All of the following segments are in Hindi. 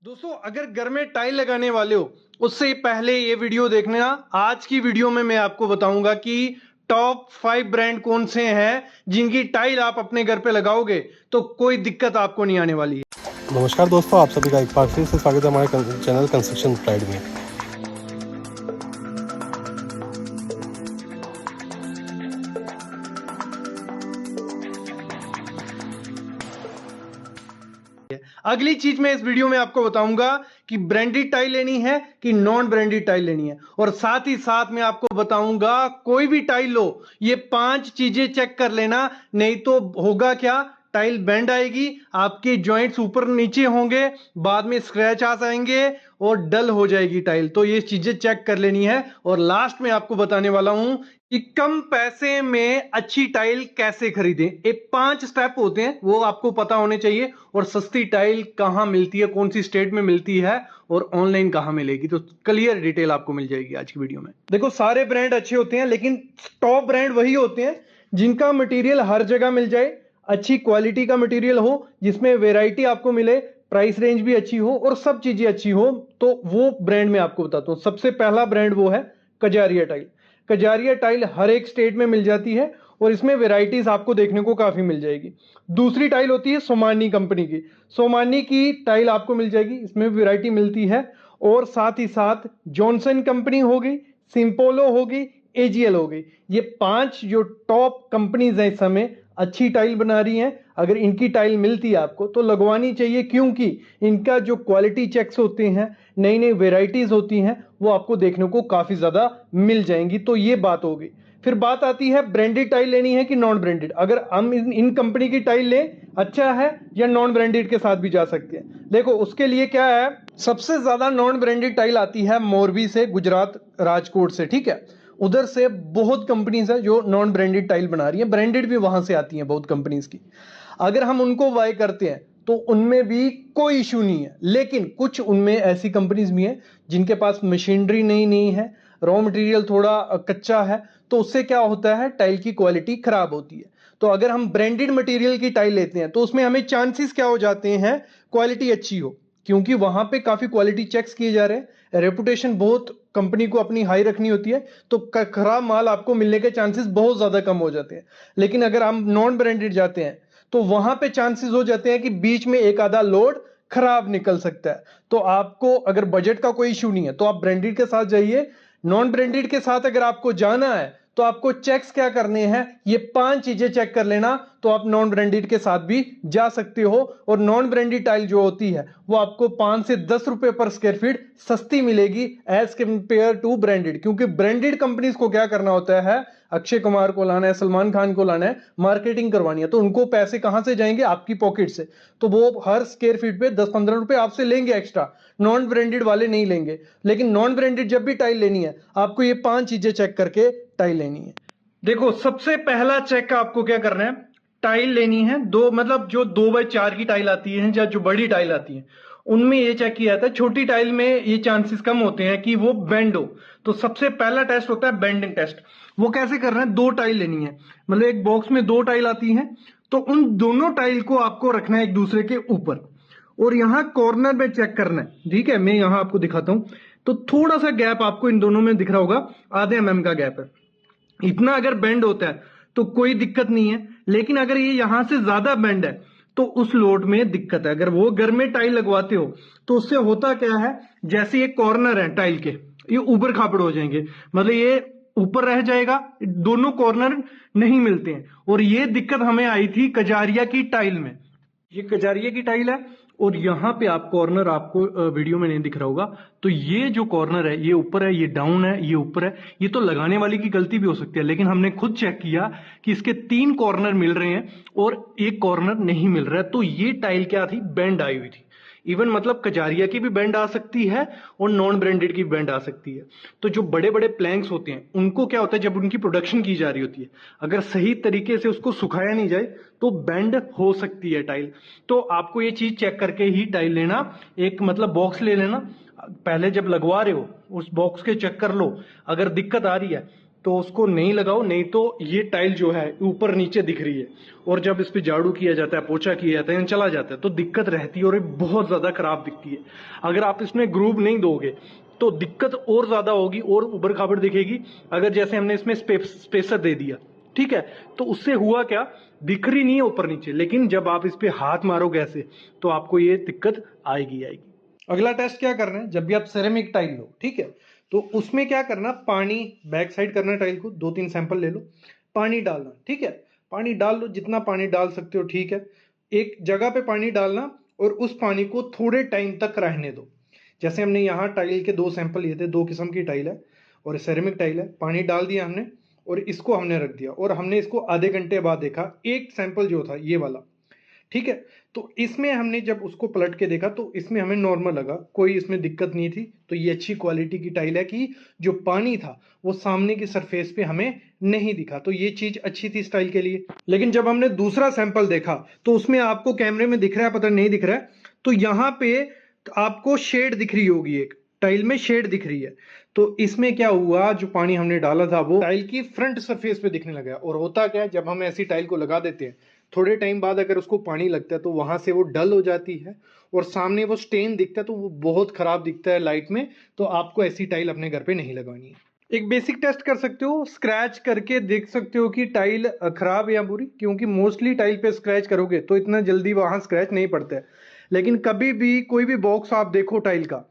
दोस्तों अगर घर में टाइल लगाने वाले हो उससे पहले ये वीडियो देखना। आज की वीडियो में मैं आपको बताऊंगा कि टॉप 5 ब्रांड कौन से हैं जिनकी टाइल आप अपने घर पे लगाओगे तो कोई दिक्कत आपको नहीं आने वाली है। नमस्कार दोस्तों, आप सभी का एक बार फिर से स्वागत है हमारे चैनल कंस्ट्रक्शन प्राइड में। अगली चीज मैं इस वीडियो में आपको बताऊंगा कि ब्रांडेड टाइल लेनी है कि नॉन ब्रांडेड टाइल लेनी है, और साथ ही साथ मैं आपको बताऊंगा कोई भी टाइल लो ये 5 चीजें चेक कर लेना, नहीं तो होगा क्या, टाइल बेंड आएगी, आपके जॉइंट्स ऊपर नीचे होंगे, बाद में स्क्रैच आ जाएंगे और डल हो जाएगी टाइल। तो ये चीजें चेक कर लेनी है। और लास्ट में आपको बताने वाला हूं कि कम पैसे में अच्छी टाइल कैसे खरीदें। ये 5 स्टेप होते हैं, वो आपको पता होने चाहिए। और सस्ती टाइल कहां मिलती है, कौन सी स्टेट में मिलती है और ऑनलाइन कहां मिलेगी, तो क्लियर डिटेल आपको मिल जाएगी आज की वीडियो में। देखो सारे ब्रांड अच्छे होते हैं, लेकिन टॉप ब्रांड वही होते हैं जिनका मटेरियल हर जगह मिल जाए, अच्छी क्वालिटी का मटेरियल हो, जिसमें वेराइटी आपको मिले, प्राइस रेंज भी अच्छी हो और सब चीजें अच्छी हो। तो वो ब्रांड मैं आपको बताता हूं। सबसे पहला ब्रांड वो है कजारिया टाइल। कजारिया टाइल हर एक स्टेट में मिल जाती है और इसमें वेराइटीज आपको देखने को काफी मिल जाएगी। दूसरी टाइल होती है सोमानी कंपनी की। सोमानी की टाइल आपको मिल जाएगी, इसमें वेराइटी मिलती है। और साथ ही साथ जॉनसन कंपनी होगी, सिंपोलो होगी, एजीएल होगी। ये 5 जो टॉप कंपनीज हैं इस समय अच्छी टाइल बना रही हैं। अगर इनकी टाइल मिलती है आपको तो लगवानी चाहिए, क्योंकि इनका जो क्वालिटी चेक्स होते हैं, नई नई वेराइटीज होती हैं, वो आपको देखने को काफी ज्यादा मिल जाएंगी। तो ये बात होगी। फिर बात आती है ब्रांडेड टाइल लेनी है कि नॉन ब्रांडेड। अगर हम इन कंपनी की टाइल लें अच्छा है, या नॉन ब्रांडेड के साथ भी जा सकते हैं। देखो उसके लिए क्या है, सबसे ज्यादा नॉन ब्रांडेड टाइल आती है मोरबी से, गुजरात राजकोट से, ठीक है। उधर से बहुत कंपनीज है जो नॉन ब्रांडेड टाइल बना रही है, ब्रांडेड भी वहां से आती है बहुत कंपनीज की। अगर हम उनको बाय करते हैं तो उनमें भी कोई इशू नहीं है, लेकिन कुछ उनमें ऐसी कंपनीज भी हैं जिनके पास मशीनरी नहीं है, रॉ मटेरियल थोड़ा कच्चा है, तो उससे क्या होता है, टाइल की क्वालिटी खराब होती है। तो अगर हम ब्रांडेड मटेरियल की टाइल लेते हैं तो उसमें हमें चांसेस क्या हो जाते हैं, क्वालिटी अच्छी हो, क्योंकि वहां पे काफी क्वालिटी चेक्स किए जा रहे हैं, रेपुटेशन बहुत कंपनी को अपनी हाई रखनी होती है, तो खराब माल आपको मिलने के चांसेस बहुत ज्यादा कम हो जाते हैं। लेकिन अगर हम नॉन ब्रांडेड जाते हैं तो वहां पे चांसेस हो जाते हैं कि बीच में एक आधा लोड खराब निकल सकता है। तो आपको अगर बजट का कोई इशू नहीं है तो आप ब्रांडेड के साथ जाइए। नॉन ब्रांडेड के साथ अगर आपको जाना है तो आपको चेक्स क्या करने हैं, ये 5 चीजें चेक कर लेना, तो आप नॉन ब्रांडेड के साथ भी जा सकते हो। और नॉन ब्रांडेड टाइल जो होती है वो आपको 5 से 10 रुपए पर स्क्वायर फीट सस्ती मिलेगी एज कंपेयर टू ब्रांडेड। क्योंकि ब्रांडेड कंपनीज को क्या करना होता है, अक्षय कुमार को लाना है, सलमान खान को लाना है, मार्केटिंग करवानी है, तो उनको पैसे कहां से जाएंगे, आपकी पॉकेट से। तो वो हर स्क्वायर फीट पे 10-15 रुपए आपसे लेंगे एक्स्ट्रा, नॉन ब्रांडेड वाले नहीं लेंगे। लेकिन नॉन ब्रांडेड जब भी टाइल लेनी है आपको ये 5 चीजें चेक करके टाइल लेनी है। देखो सबसे पहला चेक आपको क्या करना है, टाइल लेनी है दो, मतलब जो 2x4 की टाइल आती है या जो बड़ी टाइल आती है उनमें ये चेक किया जाता है। छोटी टाइल में ये चांसेस कम होते हैं कि वो बेंड हो। तो सबसे पहला टेस्ट होता है बेंडिंग टेस्ट। वो कैसे करना है, 2 टाइल लेनी है, मतलब एक बॉक्स में 2 टाइल आती हैं, तो उन दोनों टाइल को आपको रखना है एक दूसरे के ऊपर, और यहां कॉर्नर में चेक करना है। ठीक है, मैं यहां आपको दिखाता हूं, तो थोड़ा सा गैप आपको इन दोनों में दिख रहा होगा, आधे mm का गैप है। इतना अगर बेंड होता है तो कोई दिक्कत नहीं है, लेकिन अगर ये यहां से ज्यादा बेंड है तो उस लोड में दिक्कत है। अगर वो घर में टाइल लगवाते हो तो उससे होता क्या है, जैसे ये कॉर्नर है टाइल के, ये ऊपर खापड़ हो जाएंगे, मतलब ये ऊपर रह जाएगा, दोनों कॉर्नर नहीं मिलते हैं। और ये दिक्कत हमें आई थी कजारिया की टाइल में। ये कजारिया की टाइल है और यहां पे आप कॉर्नर आपको वीडियो में नहीं दिख रहा होगा, तो ये जो कॉर्नर है ये ऊपर है, ये डाउन है, ये ऊपर है। ये तो लगाने वाले की गलती भी हो सकती है, लेकिन हमने खुद चेक किया कि इसके 3 कॉर्नर मिल रहे हैं और एक कॉर्नर नहीं मिल रहा है। तो ये टाइल क्या थी, बेंड आई हुई थी। इवन मतलब कजारिया की भी बैंड आ सकती है और नॉन ब्रांडेड की बैंड आ सकती है। तो जो बड़े बड़े प्लैंक्स होते हैं उनको क्या होता है, जब उनकी प्रोडक्शन की जा रही होती है, अगर सही तरीके से उसको सुखाया नहीं जाए तो बैंड हो सकती है टाइल। तो आपको ये चीज चेक करके ही टाइल लेना। एक मतलब बॉक्स ले लेना, पहले जब लगवा रहे हो उस बॉक्स के चेक कर लो, अगर दिक्कत आ रही है तो उसको नहीं लगाओ, नहीं तो ये टाइल जो है ऊपर नीचे दिख रही है और जब इस पे झाड़ू किया जाता है, पोछा किया जाता है, चला जाता है तो दिक्कत रहती है और ये बहुत ज्यादा खराब दिखती है। अगर आप इसमें ग्रूव नहीं दोगे तो दिक्कत और ज्यादा होगी और उबड़ खाबड़ दिखेगी। अगर जैसे हमने इसमें स्पेसर दे दिया, ठीक है, तो उससे हुआ क्या, दिख रही नहीं है ऊपर नीचे, लेकिन जब आप इस पे हाथ मारोगे ऐसे तो आपको ये दिक्कत आएगी। अगला टेस्ट क्या करना है, जब भी आप सेरेमिक टाइल लो, ठीक है, तो उसमें क्या करना, पानी बैक साइड करना टाइल को, 2-3 सैंपल ले लो, पानी डालना, ठीक है, पानी डाल लो, जितना पानी डाल सकते हो, ठीक है, एक जगह पे पानी डालना और उस पानी को थोड़े टाइम तक रहने दो। जैसे हमने यहाँ टाइल के 2 सैंपल लिए थे, 2 किस्म की टाइल है और सेरेमिक टाइल है, पानी डाल दिया हमने और इसको हमने रख दिया और हमने इसको आधे घंटे बाद देखा, एक सैंपल जो था ये वाला, ठीक है, तो इसमें हमने जब उसको पलट के देखा तो इसमें हमें नॉर्मल लगा, कोई इसमें दिक्कत नहीं थी। तो ये अच्छी क्वालिटी की टाइल है कि जो पानी था वो सामने की सरफेस पे हमें नहीं दिखा, तो ये चीज अच्छी थी इस टाइल के लिए। लेकिन जब हमने दूसरा सैंपल देखा तो उसमें आपको कैमरे में दिख रहा है, पता नहीं दिख रहा है, तो यहाँ पे आपको शेड दिख रही होगी, एक टाइल में शेड दिख रही है। तो इसमें क्या हुआ, जो पानी हमने डाला था वो टाइल की फ्रंट सरफेस पे दिखने लगा। और होता क्या है, जब हम ऐसी टाइल को लगा देते हैं थोड़े टाइम बाद अगर उसको पानी लगता है तो वहां से वो डल हो जाती है और सामने वो स्टेन दिखता है, तो वो बहुत खराब दिखता है लाइट में। तो आपको ऐसी टाइल अपने घर पे नहीं लगानी है। एक बेसिक टेस्ट कर सकते हो, स्क्रैच करके देख सकते हो कि टाइल खराब है या बुरी, क्योंकि मोस्टली टाइल पे स्क्रैच करोगे तो इतना जल्दी वहां स्क्रैच नहीं पड़ता है। लेकिन कभी भी कोई भी बॉक्स आप देखो टाइल का,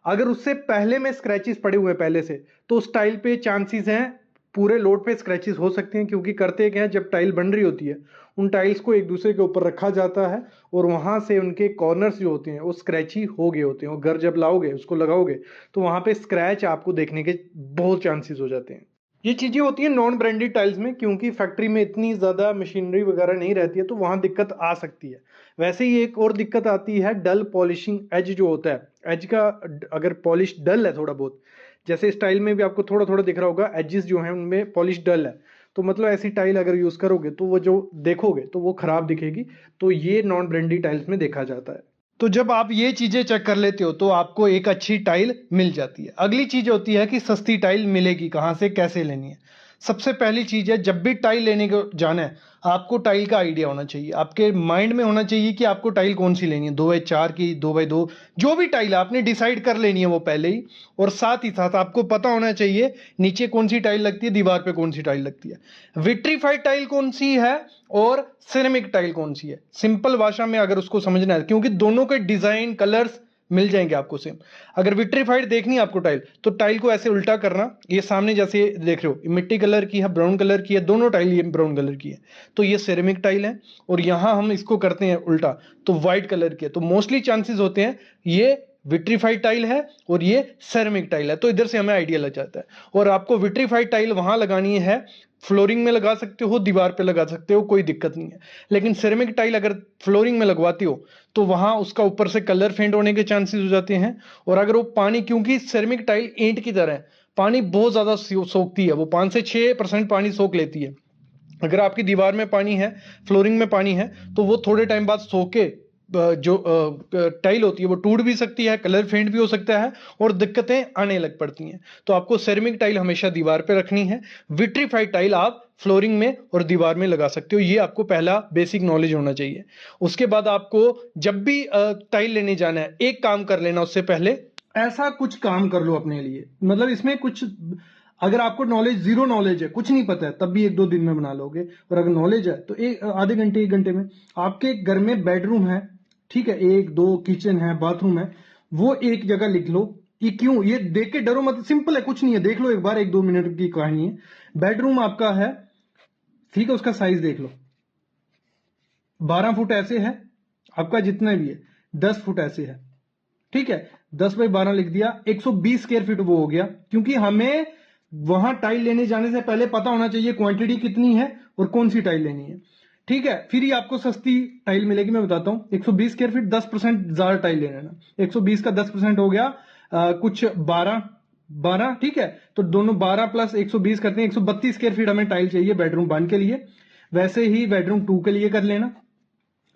अगर उससे पहले में स्क्रैचेस पड़े हुए हैं पहले से, तो उस टाइल पे चांसेस हैं पूरे लोड पे स्क्रैचेस हो सकते हैं। क्योंकि करते क्या है, जब टाइल बन रही होती है उन टाइल्स को एक दूसरे के ऊपर रखा जाता है और वहां से उनके कॉर्नर्स जो होते हैं वो स्क्रैची हो गए होते हैं और घर जब लाओगे उसको लगाओगे तो वहां पे स्क्रैच आपको देखने के बहुत चांसेस हो जाते हैं। ये चीजें होती हैं नॉन ब्रांडेड टाइल्स में, क्योंकि फैक्ट्री में इतनी ज्यादा मशीनरी वगैरह नहीं रहती है तो वहां दिक्कत आ सकती है। वैसे ही एक और दिक्कत आती है, डल पॉलिशिंग एज जो होता है, एज का अगर पॉलिश डल है थोड़ा बहुत, जैसे इस टाइल में भी आपको थोड़ा थोड़ा दिख रहा होगा, एजेस जो है उनमें पॉलिश डल है, तो मतलब ऐसी टाइल अगर यूज करोगे तो वो जो देखोगे तो वो खराब दिखेगी। तो ये नॉन ब्रांडेड टाइल्स में देखा जाता है। तो जब आप ये चीजें चेक कर लेते हो तो आपको एक अच्छी टाइल मिल जाती है। अगली चीज होती है कि सस्ती टाइल मिलेगी कहाँ से, कैसे लेनी है। सबसे पहली चीज है, जब भी टाइल लेने को जाना है आपको टाइल का आइडिया होना चाहिए, आपके माइंड में होना चाहिए कि आपको टाइल कौन सी लेनी है, 2x4 की, 2x2, जो भी टाइल आपने डिसाइड कर लेनी है वो पहले ही। और साथ ही साथ आपको पता होना चाहिए नीचे कौन सी टाइल लगती है, दीवार पे कौन सी टाइल लगती है, विट्रीफाइड टाइल कौन सी है और सिरेमिक टाइल कौन सी है। सिंपल भाषा में अगर उसको समझना है, क्योंकि दोनों के डिजाइन कलर्स मिल जाएंगे आपको सेम। अगर विट्रीफाइड देखनी है आपको टाइल, तो टाइल को ऐसे उल्टा करना, ये सामने जैसे देख रहे हो मिट्टी कलर की है, ब्राउन कलर की है, दोनों टाइल ये ब्राउन कलर की है, तो ये सिरेमिक टाइल है। और यहां हम इसको करते हैं उल्टा तो व्हाइट कलर की है, तो मोस्टली चांसेस होते हैं ये विट्रीफाइड टाइल है और ये सेरेमिक टाइल है। तो इधर से हमें आइडिया लग जाता है। और आपको विट्रीफाइड टाइल वहां लगानी है, फ्लोरिंग में लगा सकते हो, दीवार पे लगा सकते हो, कोई दिक्कत नहीं है। लेकिन सिरेमिक टाइल अगर फ्लोरिंग में लगवाती हो तो वहां उसका ऊपर से कलर फेंट होने के चांसेस हो जाते हैं। और अगर वो पानी, क्योंकि सिरेमिक टाइल ईंट की तरह है, पानी बहुत ज्यादा सोखती है, वो 5 से 6% पानी सोख लेती है। अगर आपकी दीवार में पानी है, फ्लोरिंग में पानी है, तो वो थोड़े टाइम बाद सोख के जो टाइल होती है वो टूट भी सकती है, कलर फेंट भी हो सकता है और दिक्कतें आने लग पड़ती हैं। तो आपको सेरेमिक टाइल हमेशा दीवार पे रखनी है, विट्रीफाइड टाइल आप फ्लोरिंग में और दीवार में लगा सकते हो। ये आपको पहला बेसिक नॉलेज होना चाहिए। उसके बाद आपको जब भी टाइल लेने जाना है, एक काम कर लेना उससे पहले, ऐसा कुछ काम कर लो अपने लिए, मतलब इसमें कुछ, अगर आपको नॉलेज, जीरो नॉलेज है, कुछ नहीं पता है, तब भी 1-2 दिन में बना लोगे। और अगर नॉलेज है तो आधे घंटे 1 घंटे में। आपके घर में बेडरूम है, ठीक है, 1-2 किचन है, बाथरूम है, वो एक जगह लिख लो। ये क्यों, ये देख के डरो मत, सिंपल है, कुछ नहीं है, देख लो एक बार, 1-2 मिनट की कहानी है। बेडरूम आपका है, ठीक है, उसका साइज देख लो, 12 फुट ऐसे है, आपका जितना भी है 10 फुट ऐसे है, ठीक है, 10x12 लिख दिया, 120 स्क्वायर फीट वो हो गया। क्योंकि हमें वहां टाइल लेने जाने से पहले पता होना चाहिए क्वांटिटी कितनी है और कौन सी टाइल लेनी है, ठीक है। फिर ही आपको सस्ती टाइल मिलेगी। मैं बताता हूं, 120 स्क्वायर फीट 10% ज्यादा टाइल ले लेना, 120 का 10% हो गया कुछ 12, ठीक है, तो दोनों 12 प्लस 120 करते हैं, 132 स्क्वायर फीट हमें टाइल चाहिए बेडरूम 1 के लिए। वैसे ही बेडरूम 2 के लिए कर लेना,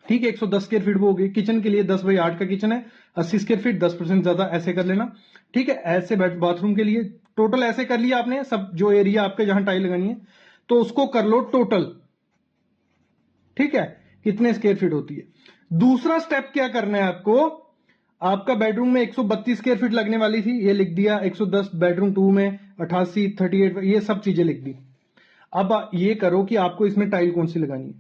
ठीक है, 110 स्क्वायर फीट वो होगी। किचन के लिए 10x8 का किचन है, 80 स्क्वायर फीट, 10% ज्यादा ऐसे कर लेना, ठीक है। ऐसे बाथरूम के लिए टोटल ऐसे कर लिया आपने सब जो एरिया आपके जहां टाइल लगानी है, तो उसको कर लो टोटल, ठीक है, कितने स्क्वायर फीट होती है। दूसरा स्टेप क्या करना है आपको, आपका बेडरूम में 132 स्क्वायर फीट लगने वाली थी, ये लिख दिया, 110 बेडरूम 2 में 88 38 ये सब चीजें लिख दी। अब ये करो कि आपको इसमें टाइल कौन सी लगानी है,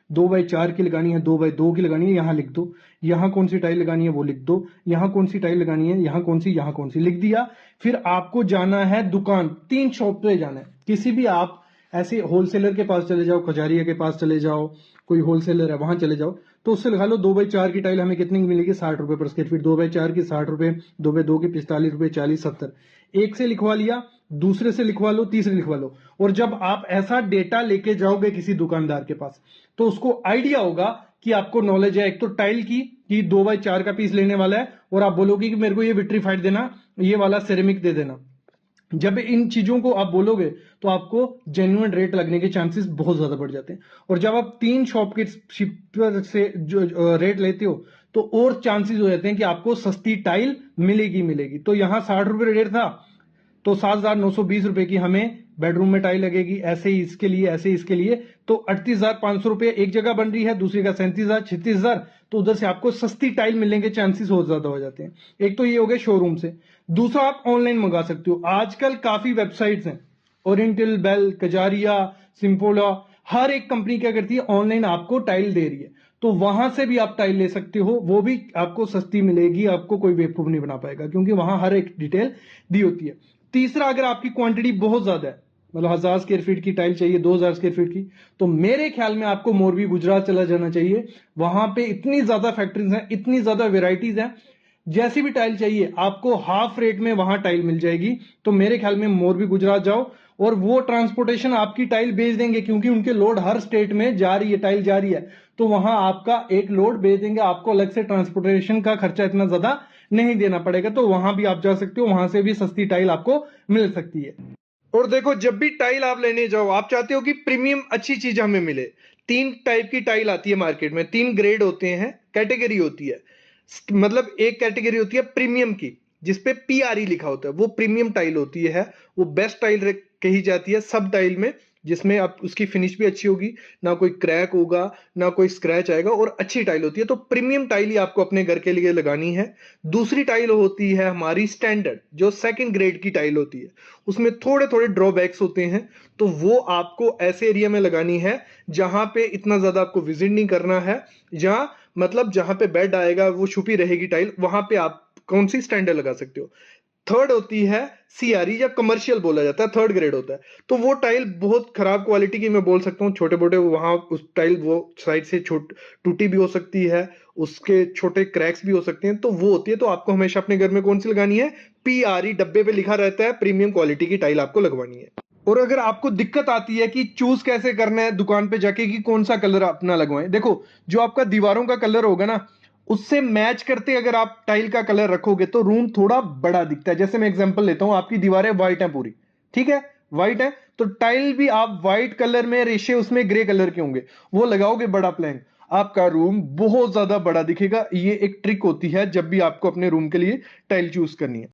2x4 की लगानी है, 2x2 की लगानी है, यहां लिख दो, यहां कौन सी टाइल लगानी है वो लिख दो, यहां कौन सी टाइल लगानी है, यहां कौन सी लिख दिया। फिर आपको जाना है दुकान, 3 शॉप पे जाना है, किसी भी आप ऐसे होलसेलर के पास चले जाओ, खजारिया के पास चले जाओ, कोई होलसेलर है वहां चले जाओ, तो उससे लगा लो 2x4 की टाइल हमें कितनी की मिलेगी, 60 रुपए पर स्क्वायर फीट, 2x4 की 60 रुपए, 2x2 की 45 रुपए, 40 70, एक से लिखवा लिया, दूसरे से लिखवा लो, तीसरे लिखवा लो। और जब आप ऐसा डेटा लेके जाओगे किसी दुकानदार के पास, तो उसको आइडिया होगा कि आपको नॉलेज है एक तो टाइल की कि 2x4 का पीस लेने वाला है, और आप बोलोगे कि मेरे को ये विट्रीफाइड देना, ये वाला सेरेमिक दे देना। जब इन चीजों को आप बोलोगे तो आपको जेन्युइन रेट लगने के चांसेस बहुत ज्यादा बढ़ जाते हैं। और जब आप 3 शॉपकीपर से जो रेट लेते हो, तो और चांसेस हो जाते हैं कि आपको सस्ती टाइल मिलेगी। तो यहां 60 रुपए रेट था, तो 7,920 रुपए की हमें बेडरूम में टाइल लगेगी, ऐसे ही इसके लिए, ऐसे ही इसके लिए, तो 38,500 रुपए एक जगह बन रही है, दूसरी का 37,000 36,000, तो उधर से आपको सस्ती टाइल मिलने के चांसेस बहुत ज्यादा हो जाते हैं। एक तो ये हो गया शोरूम से। दूसरा, आप ऑनलाइन मंगा सकते हो, आजकल काफी वेबसाइट्स हैं, ओरिएंटल, बेल, कजारिया, सिंपोला, हर एक कंपनी क्या करती है, ऑनलाइन आपको टाइल दे रही है, तो वहां से भी आप टाइल ले सकते हो, वो भी आपको सस्ती मिलेगी, आपको कोई बेवकूफ नहीं बना पाएगा, क्योंकि वहां हर एक डिटेल दी होती है। तीसरा, अगर आपकी क्वांटिटी बहुत ज्यादा है, मतलब 1000 स्क्वायर फीट की टाइल चाहिए, 2000 स्क्वायर फीट की, तो मेरे ख्याल में आपको मोरबी गुजरात चला जाना चाहिए। वहां पे इतनी ज्यादा फैक्ट्रीज हैं, इतनी ज्यादा वेराइटीज हैं, जैसी भी टाइल चाहिए आपको हाफ रेट में वहां टाइल मिल जाएगी। तो मेरे ख्याल में मोरबी गुजरात जाओ, और वो ट्रांसपोर्टेशन आपकी टाइल भेज देंगे, क्योंकि उनके लोड हर स्टेट में जा रही है, टाइल जा रही है, तो वहां आपका एक लोड भेज देंगे, आपको अलग से ट्रांसपोर्टेशन का खर्चा इतना ज्यादा नहीं देना पड़ेगा। तो वहां भी आप जा सकते हो, वहां से भी सस्ती टाइल आपको मिल सकती है। और देखो, जब भी टाइल आप लेने जाओ, आप चाहते हो कि प्रीमियम अच्छी चीज हमें मिले। 3 टाइप की टाइल आती है मार्केट में, 3 ग्रेड होते हैं, कैटेगरी होती है। मतलब एक कैटेगरी होती है प्रीमियम की, जिसपे पीआरई लिखा होता है, वो प्रीमियम टाइल होती है, वो बेस्ट टाइल कही जाती है सब टाइल में, जिसमें आप उसकी फिनिश भी अच्छी होगी, ना कोई क्रैक होगा, ना कोई स्क्रैच आएगा, और अच्छी टाइल होती है। तो प्रीमियम टाइल ही आपको अपने घर के लिए लगानी है। दूसरी टाइल होती है हमारी स्टैंडर्ड, जो सेकंड ग्रेड की टाइल होती है, उसमें थोड़े थोड़े ड्रॉबैक्स होते हैं, तो वो आपको ऐसे एरिया में लगानी है जहां पे इतना ज्यादा आपको विजिट नहीं करना है, जहां पे बेड आएगा वो छुपी रहेगी टाइल, वहां पे आप कौन सी स्टैंडर्ड लगा सकते हो। थर्ड होती है सीआरई, या कमर्शियल बोला जाता है, थर्ड ग्रेड होता है। तो वो टाइल बहुत खराब क्वालिटी की, मैं बोल सकता हूँ, छोटे मोटे वहां उस टाइल वो साइड से टूटी भी हो सकती है, उसके छोटे क्रैक्स भी हो सकते हैं, तो वो होती है। तो आपको हमेशा अपने घर में कौन सी लगानी है, पीआरई, डब्बे पे लिखा रहता है, प्रीमियम क्वालिटी की टाइल आपको लगवानी है। और अगर आपको दिक्कत आती है कि चूज कैसे करना है दुकान पे जाके कि कौन सा कलर अपना लगवाएं, देखो, जो आपका दीवारों का कलर होगा ना, उससे मैच करते अगर आप टाइल का कलर रखोगे तो रूम थोड़ा बड़ा दिखता है। जैसे मैं एग्जांपल लेता हूं, आपकी दीवारें व्हाइट हैं पूरी, ठीक है, व्हाइट है, तो टाइल भी आप व्हाइट कलर में, रेशे उसमें ग्रे कलर के होंगे, वो लगाओगे बड़ा प्लैंक, आपका रूम बहुत ज्यादा बड़ा दिखेगा। ये एक ट्रिक होती है जब भी आपको अपने रूम के लिए टाइल चूज करनी है।